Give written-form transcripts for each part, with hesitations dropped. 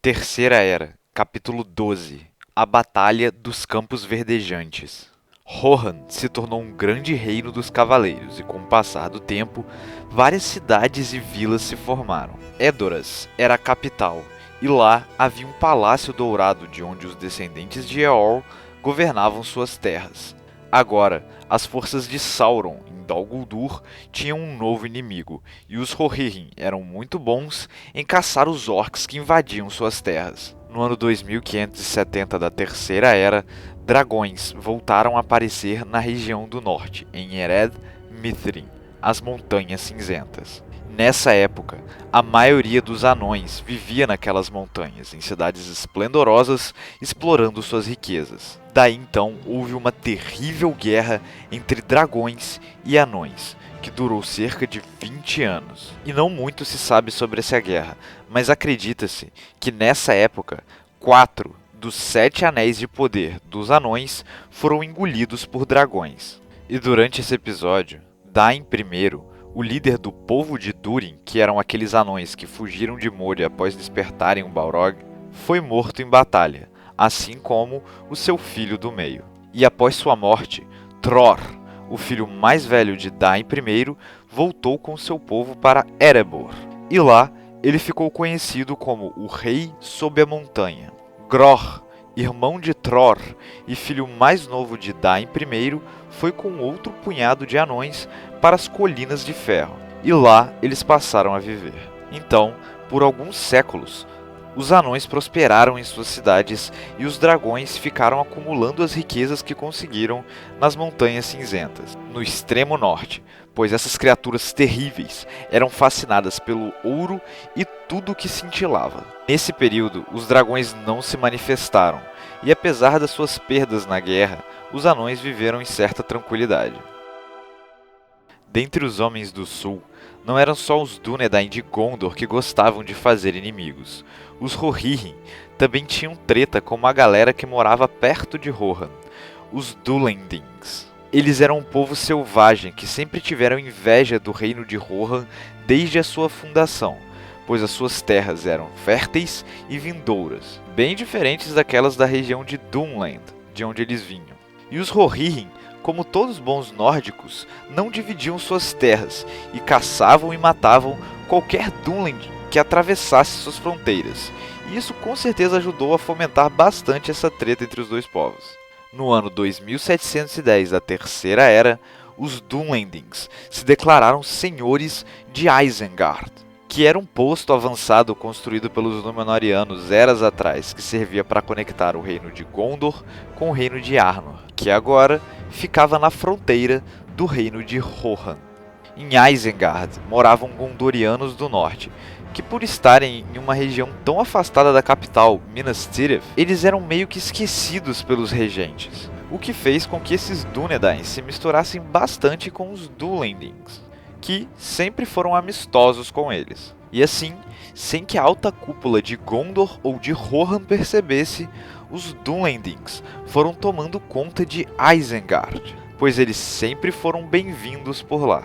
Terceira Era, capítulo 12. A Batalha dos Campos Verdejantes. Rohan se tornou um grande reino dos cavaleiros e, com o passar do tempo, várias cidades e vilas se formaram. Edoras era a capital, e lá havia um palácio dourado de onde os descendentes de Eorl governavam suas terras. Agora, as forças de Sauron em Dol Guldur tinham um novo inimigo, e os Rohirrim eram muito bons em caçar os orcs que invadiam suas terras. No ano 2570 da Terceira Era, dragões voltaram a aparecer na região do norte, em Ered Mithrin, as Montanhas Cinzentas. Nessa época, a maioria dos anões vivia naquelas montanhas, em cidades esplendorosas, explorando suas riquezas. Daí então houve uma terrível guerra entre dragões e anões, que durou cerca de 20 anos. E não muito se sabe sobre essa guerra, mas acredita-se que nessa época, 4 dos 7 anéis de poder dos anões foram engolidos por dragões. E durante esse episódio, Dain I, o líder do povo de Durin, que eram aqueles anões que fugiram de Moria após despertarem o Balrog, foi morto em batalha, assim como o seu filho do meio. E após sua morte, Tror, o filho mais velho de Dain I, voltou com seu povo para Erebor. E lá, ele ficou conhecido como o Rei sob a Montanha. Gror, irmão de Tror e filho mais novo de Dain I, foi com outro punhado de anões para as Colinas de Ferro, e lá eles passaram a viver. Então, por alguns séculos, os anões prosperaram em suas cidades e os dragões ficaram acumulando as riquezas que conseguiram nas Montanhas Cinzentas, no extremo norte, pois essas criaturas terríveis eram fascinadas pelo ouro e tudo que cintilava. Nesse período, os dragões não se manifestaram, e apesar das suas perdas na guerra, os anões viveram em certa tranquilidade. Dentre os homens do sul, não eram só os Dúnedain de Gondor que gostavam de fazer inimigos. Os Rohirrim também tinham treta com uma galera que morava perto de Rohan, os Dúlendings. Eles eram um povo selvagem que sempre tiveram inveja do reino de Rohan desde a sua fundação, pois as suas terras eram férteis e vindouras, bem diferentes daquelas da região de Dunland, de onde eles vinham. E os Rohirrim, como todos bons nórdicos, não dividiam suas terras e caçavam e matavam qualquer Dunland que atravessasse suas fronteiras. E isso com certeza ajudou a fomentar bastante essa treta entre os dois povos. No ano 2710 da Terceira Era, os Dunlendings se declararam senhores de Isengard, que era um posto avançado construído pelos Númenóreanos eras atrás, que servia para conectar o reino de Gondor com o reino de Arnor, que agora ficava na fronteira do reino de Rohan. Em Isengard moravam Gondorianos do norte, que por estarem em uma região tão afastada da capital, Minas Tirith, eles eram meio que esquecidos pelos regentes, o que fez com que esses Dúnedain se misturassem bastante com os Dúlendings, que sempre foram amistosos com eles. E assim, sem que a alta cúpula de Gondor ou de Rohan percebesse, os Dunlendings foram tomando conta de Isengard, pois eles sempre foram bem-vindos por lá.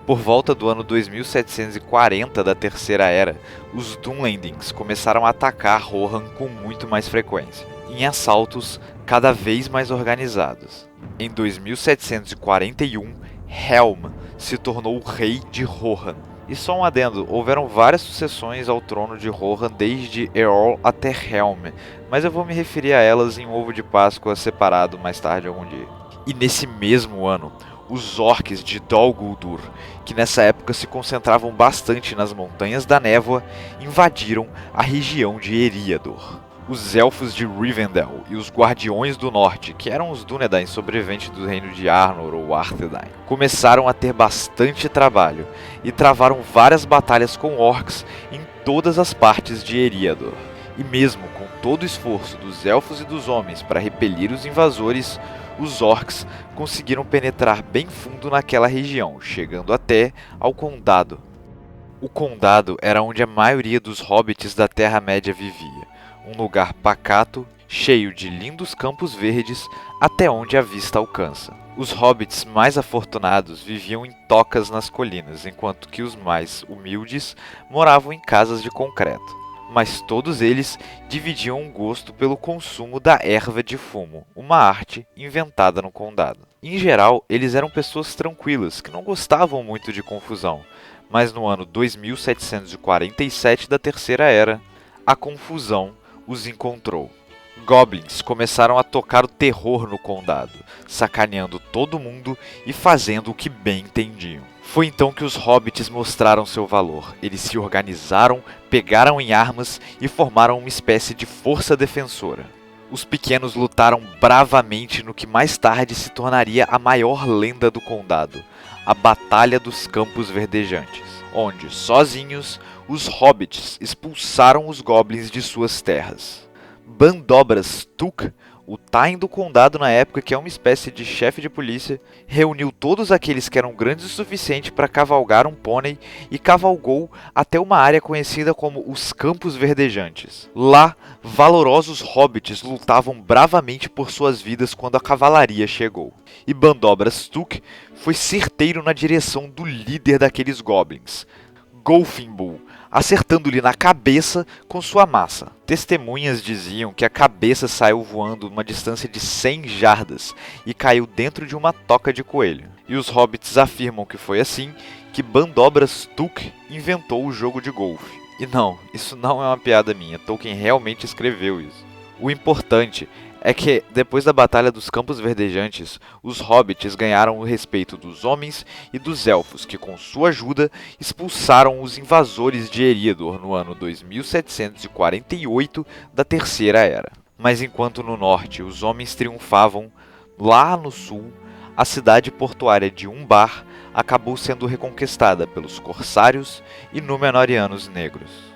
Por volta do ano 2740 da Terceira Era, os Dunlendings começaram a atacar Rohan com muito mais frequência, em assaltos cada vez mais organizados. Em 2741, Helm se tornou o rei de Rohan. E só um adendo, houveram várias sucessões ao trono de Rohan desde Eorl até Helm, mas eu vou me referir a elas em um ovo de Páscoa separado mais tarde algum dia. E nesse mesmo ano, os orcs de Dol Guldur, que nessa época se concentravam bastante nas Montanhas da Névoa, invadiram a região de Eriador. Os Elfos de Rivendell e os Guardiões do Norte, que eram os Dúnedain sobreviventes do reino de Arnor ou Arthedain, começaram a ter bastante trabalho e travaram várias batalhas com orcs em todas as partes de Eriador. E mesmo com todo o esforço dos Elfos e dos Homens para repelir os invasores, os orcs conseguiram penetrar bem fundo naquela região, chegando até ao Condado. O Condado era onde a maioria dos hobbits da Terra-média vivia. Um lugar pacato, cheio de lindos campos verdes, até onde a vista alcança. Os hobbits mais afortunados viviam em tocas nas colinas, enquanto que os mais humildes moravam em casas de concreto. mas todos eles dividiam um gosto pelo consumo da erva de fumo, uma arte inventada no condado. Em geral, eles eram pessoas tranquilas, que não gostavam muito de confusão, mas no ano 2747 da Terceira Era, a confusão os encontrou. Goblins começaram a tocar o terror no condado, sacaneando todo mundo e fazendo o que bem entendiam. Foi então que os hobbits mostraram seu valor. Eles se organizaram, pegaram em armas e formaram uma espécie de força defensora. Os pequenos lutaram bravamente no que mais tarde se tornaria a maior lenda do condado, a Batalha dos Campos Verdejantes, onde, sozinhos, os hobbits expulsaram os goblins de suas terras. Bandobras Tuk, o Tain do condado na época, que é uma espécie de chefe de polícia, reuniu todos aqueles que eram grandes o suficiente para cavalgar um pônei e cavalgou até uma área conhecida como os Campos Verdejantes. Lá, valorosos hobbits lutavam bravamente por suas vidas quando a cavalaria chegou. E Bandobras Tuk foi certeiro na direção do líder daqueles goblins, Golfinbull, acertando-lhe na cabeça com sua massa. Testemunhas diziam que a cabeça saiu voando uma distância de 100 jardas e caiu dentro de uma toca de coelho. E os hobbits afirmam que foi assim que Bandobras Tuk inventou o jogo de golfe. E não, isso não é uma piada minha, Tolkien realmente escreveu isso. O importante é que, depois da Batalha dos Campos Verdejantes, os hobbits ganharam o respeito dos homens e dos elfos, que com sua ajuda expulsaram os invasores de Eriador no ano 2748 da Terceira Era. Mas enquanto no norte os homens triunfavam, lá no sul, a cidade portuária de Umbar acabou sendo reconquistada pelos corsários e Númenóreanos negros.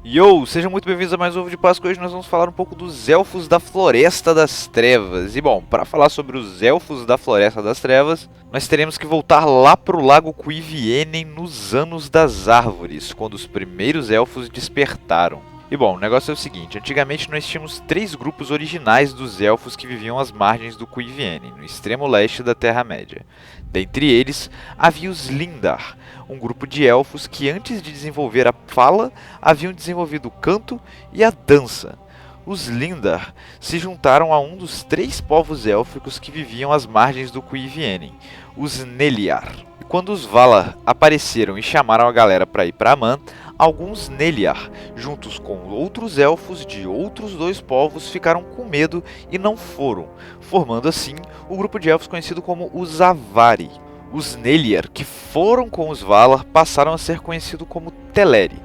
Yo, sejam muito bem-vindos a mais um Ovo de Páscoa. Hoje nós vamos falar um pouco dos Elfos da Floresta das Trevas. E bom, para falar sobre os Elfos da Floresta das Trevas, nós teremos que voltar lá para o Lago Cuivienen nos Anos das Árvores, quando os primeiros Elfos despertaram. E bom, o negócio é o seguinte, antigamente nós tínhamos 3 grupos originais dos Elfos que viviam às margens do Cuivienen, no extremo leste da Terra-média. Dentre eles, havia os Lindar, um grupo de elfos que antes de desenvolver a fala, haviam desenvolvido o canto e a dança. Os Lindar se juntaram a um dos 3 povos élficos que viviam às margens do Cuivienen, os Neliar. E quando os Valar apareceram e chamaram a galera para ir para Aman, alguns Neliar, juntos com outros elfos de outros 2 povos, ficaram com medo e não foram, formando assim o grupo de elfos conhecido como os Avari. Os Neliar, que foram com os Valar, passaram a ser conhecidos como Teleri.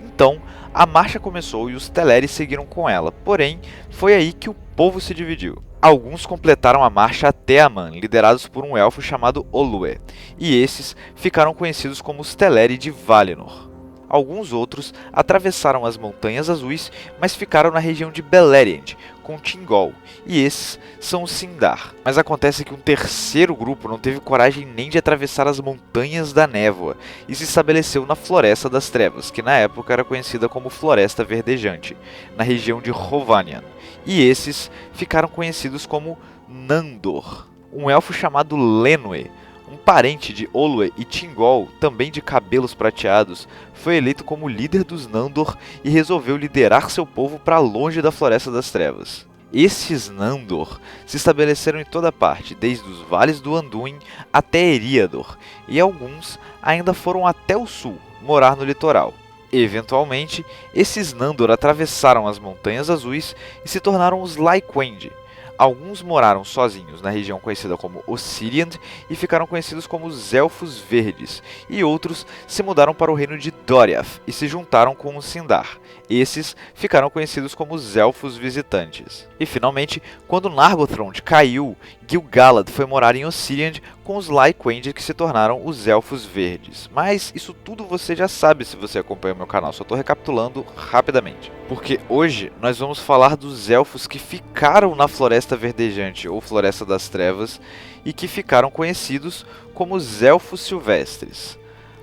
Então, a marcha começou e os Teleri seguiram com ela, porém, foi aí que o povo se dividiu. Alguns completaram a marcha até Aman, liderados por um elfo chamado Olue, e esses ficaram conhecidos como os Teleri de Valinor. Alguns outros atravessaram as Montanhas Azuis, mas ficaram na região de Beleriand, com Thingol, e esses são os Sindar. Mas acontece que um terceiro grupo não teve coragem nem de atravessar as Montanhas da Névoa, e se estabeleceu na Floresta das Trevas, que na época era conhecida como Floresta Verdejante, na região de Hovanian, e esses ficaram conhecidos como Nandor. Um elfo chamado Lenwë, um parente de Olwe e Thingol, também de cabelos prateados, foi eleito como líder dos Nandor e resolveu liderar seu povo para longe da Floresta das Trevas. Esses Nandor se estabeleceram em toda parte, desde os vales do Anduin até Eriador, e alguns ainda foram até o sul, morar no litoral. Eventualmente, esses Nandor atravessaram as Montanhas Azuis e se tornaram os Lyquendi. Alguns moraram sozinhos na região conhecida como Ossiriand e ficaram conhecidos como os Elfos Verdes, e outros se mudaram para o reino de Doriath e se juntaram com os Sindar. Esses ficaram conhecidos como os Elfos Visitantes. E finalmente, quando Nargothrond caiu, Gil-galad foi morar em Ossiriand com os Lyquend, que se tornaram os Elfos Verdes. Mas isso tudo você já sabe se você acompanha o meu canal, só estou recapitulando rapidamente. Porque hoje nós vamos falar dos Elfos que ficaram na Floresta Verdejante, ou Floresta das Trevas, e que ficaram conhecidos como os Elfos Silvestres.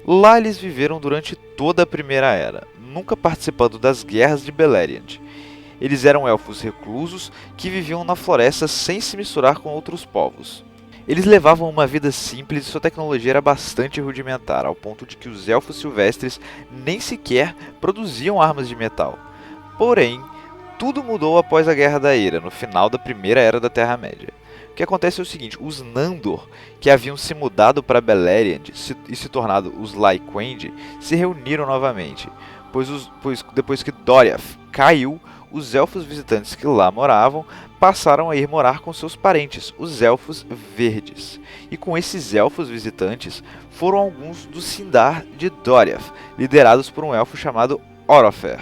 Lá eles viveram durante toda a Primeira Era, nunca participando das guerras de Beleriand. Eles eram elfos reclusos que viviam na floresta sem se misturar com outros povos. Eles levavam uma vida simples e sua tecnologia era bastante rudimentar, ao ponto de que os elfos silvestres nem sequer produziam armas de metal. Porém, tudo mudou após a Guerra da Eira, no final da Primeira Era da Terra-média. O que acontece é o seguinte: os Nandor, que haviam se mudado para Beleriand e se tornado os Lyquend, se reuniram novamente, pois depois que Doriath caiu, os Elfos Visitantes que lá moravam passaram a ir morar com seus parentes, os Elfos Verdes. E com esses Elfos Visitantes foram alguns dos Sindar de Doriath, liderados por um elfo chamado Orofer.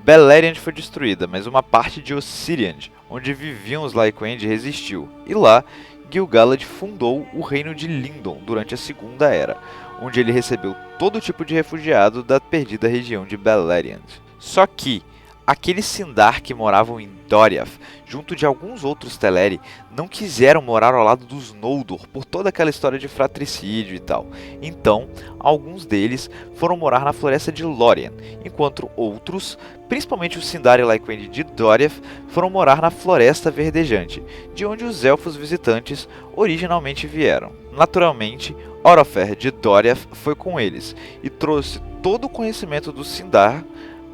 Beleriand foi destruída, mas uma parte de Ossiriand, onde viviam os Lyquend, resistiu, e lá Gil-galad fundou o reino de Lindon durante a Segunda Era, onde ele recebeu todo tipo de refugiado da perdida região de Beleriand. Só que aqueles Sindar que moravam em Doriath, junto de alguns outros Teleri, não quiseram morar ao lado dos Noldor por toda aquela história de fratricídio e tal. Então, alguns deles foram morar na floresta de Lórien, enquanto outros, principalmente os Sindar e Lyquend de Doriath, foram morar na Floresta Verdejante, de onde os Elfos Visitantes originalmente vieram. Naturalmente, Orofer de Doriath foi com eles e trouxe todo o conhecimento dos Sindar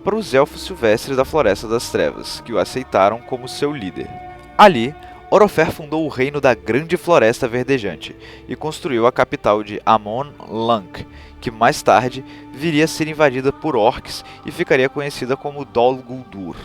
para os Elfos Silvestres da Floresta das Trevas, que o aceitaram como seu líder. Ali, Orofer fundou o reino da Grande Floresta Verdejante e construiu a capital de Amon Lânc, que mais tarde viria a ser invadida por orcs e ficaria conhecida como Dol Guldur.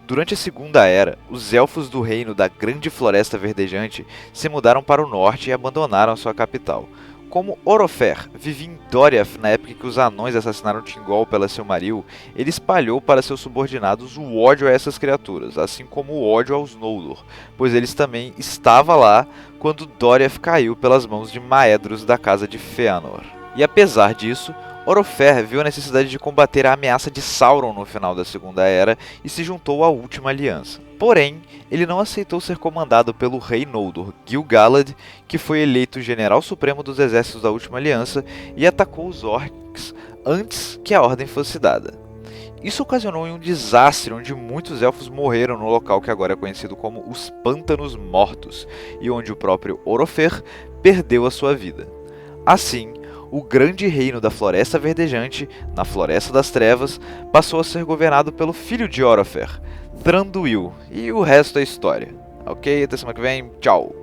Durante a Segunda Era, os Elfos do reino da Grande Floresta Verdejante se mudaram para o norte e abandonaram sua capital. Como Orofer vivia em Doriath na época que os anões assassinaram Thingol pela Silmaril, ele espalhou para seus subordinados o ódio a essas criaturas, assim como o ódio aos Noldor, pois eles também estavam lá quando Doriath caiu pelas mãos de Maedhros da Casa de Fëanor. E apesar disso, Orofer viu a necessidade de combater a ameaça de Sauron no final da Segunda Era e se juntou à Última Aliança. Porém, ele não aceitou ser comandado pelo rei Noldor, Gil-galad, que foi eleito general supremo dos exércitos da Última Aliança e atacou os orcs antes que a ordem fosse dada. Isso ocasionou um desastre onde muitos elfos morreram no local que agora é conhecido como os Pântanos Mortos, e onde o próprio Orofer perdeu a sua vida. Assim, o grande reino da Floresta Verdejante, na Floresta das Trevas, passou a ser governado pelo filho de Orofer, Thranduil, e o resto é história. Ok? Até semana que vem, tchau!